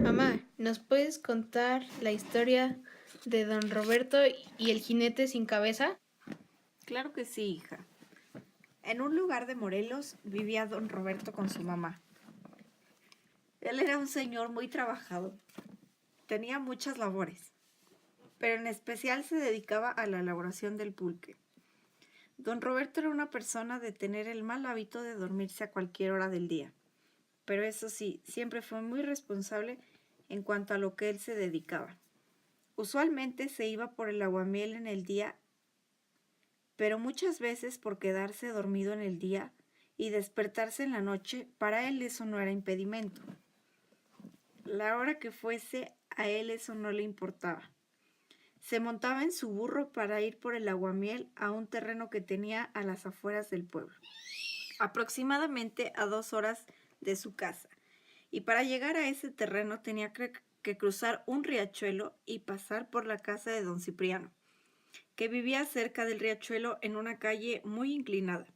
Mamá, ¿nos puedes contar la historia de don Roberto y el jinete sin cabeza? Claro que sí, hija. En un lugar de Morelos vivía don Roberto con su mamá. Él era un señor muy trabajador. Tenía muchas labores, pero en especial se dedicaba a la elaboración del pulque. Don Roberto era una persona de tener el mal hábito de dormirse a cualquier hora del día, pero eso sí, siempre fue muy responsable en cuanto a lo que él se dedicaba. Usualmente se iba por el aguamiel en el día, pero muchas veces por quedarse dormido en el día y despertarse en la noche, para él eso no era impedimento. La hora que fuese, a él eso no le importaba. Se montaba en su burro para ir por el aguamiel a un terreno que tenía a las afueras del pueblo, aproximadamente a 2 horas de su casa. Y para llegar a ese terreno tenía que cruzar un riachuelo y pasar por la casa de don Cipriano, que vivía cerca del riachuelo en una calle muy inclinada.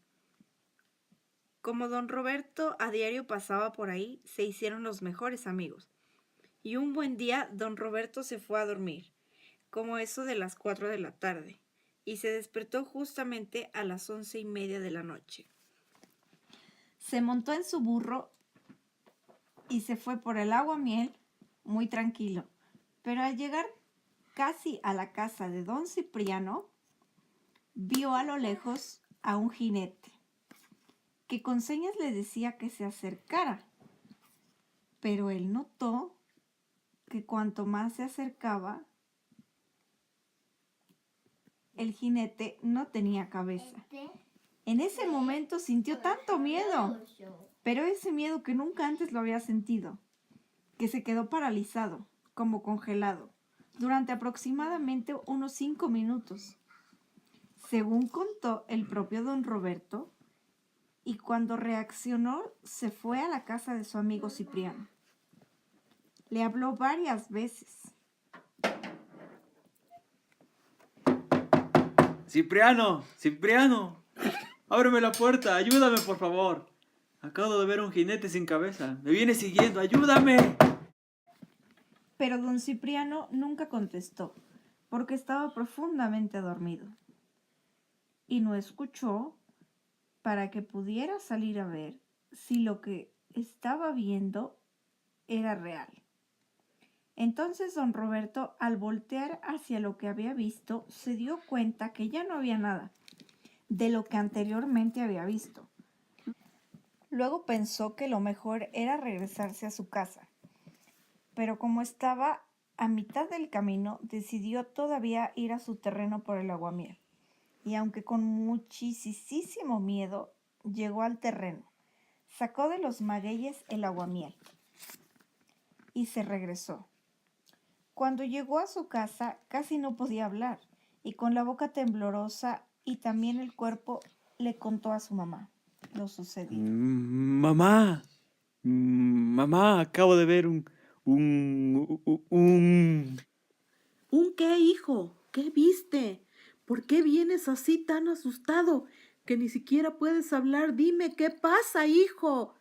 Como don Roberto a diario pasaba por ahí, se hicieron los mejores amigos. Y un buen día don Roberto se fue a dormir, como eso de las 4 de la tarde, y se despertó justamente a las 11:30 de la noche. Se montó en su burro y se fue por el aguamiel muy tranquilo, pero al llegar casi a la casa de don Cipriano, vio a lo lejos a un jinete, que con señas le decía que se acercara, pero él notó que cuanto más se acercaba, el jinete no tenía cabeza. En ese momento sintió tanto miedo, pero ese miedo que nunca antes lo había sentido, que se quedó paralizado, como congelado, durante aproximadamente unos 5 minutos, según contó el propio don Roberto, y cuando reaccionó se fue a la casa de su amigo Cipriano. Le habló varias veces. Cipriano, Cipriano, ábreme la puerta, ayúdame por favor. Acabo de ver un jinete sin cabeza. Me viene siguiendo, ayúdame. Pero don Cipriano nunca contestó, porque estaba profundamente dormido, y no escuchó para que pudiera salir a ver si lo que estaba viendo era real. Entonces don Roberto, al voltear hacia lo que había visto, se dio cuenta que ya no había nada de lo que anteriormente había visto. Luego pensó que lo mejor era regresarse a su casa, pero como estaba a mitad del camino, decidió todavía ir a su terreno por el aguamiel. Y aunque con muchísimo miedo, llegó al terreno, sacó de los magueyes el aguamiel y se regresó. Cuando llegó a su casa, casi no podía hablar, y con la boca temblorosa y también el cuerpo, le contó a su mamá lo sucedido. Mamá, mamá, acabo de ver un... ¿Un qué, hijo? ¿Qué viste? ¿Por qué vienes así tan asustado que ni siquiera puedes hablar? Dime, ¿qué pasa, hijo?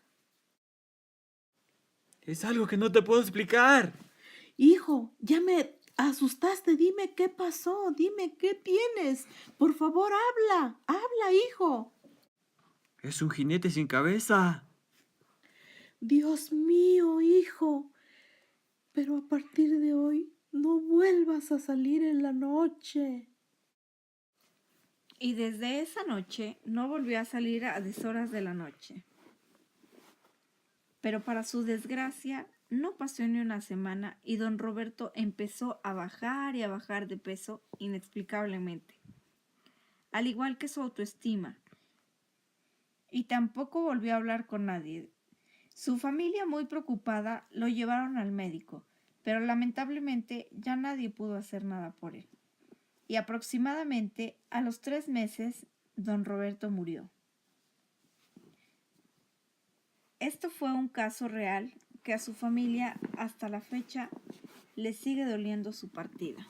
Es algo que no te puedo explicar. Hijo, ya me asustaste. Dime, ¿qué pasó? Dime, ¿qué tienes? Por favor, habla, hijo. Es un jinete sin cabeza. Dios mío, hijo. Pero a partir de hoy, no vuelvas a salir en la noche. Y desde esa noche no volvió a salir a deshoras de la noche. Pero para su desgracia, no pasó ni una semana y don Roberto empezó a bajar y a bajar de peso inexplicablemente, al igual que su autoestima, y tampoco volvió a hablar con nadie. Su familia, muy preocupada, lo llevaron al médico, pero lamentablemente ya nadie pudo hacer nada por él. Y aproximadamente a los 3 meses, don Roberto murió. Esto fue un caso real que a su familia hasta la fecha le sigue doliendo su partida.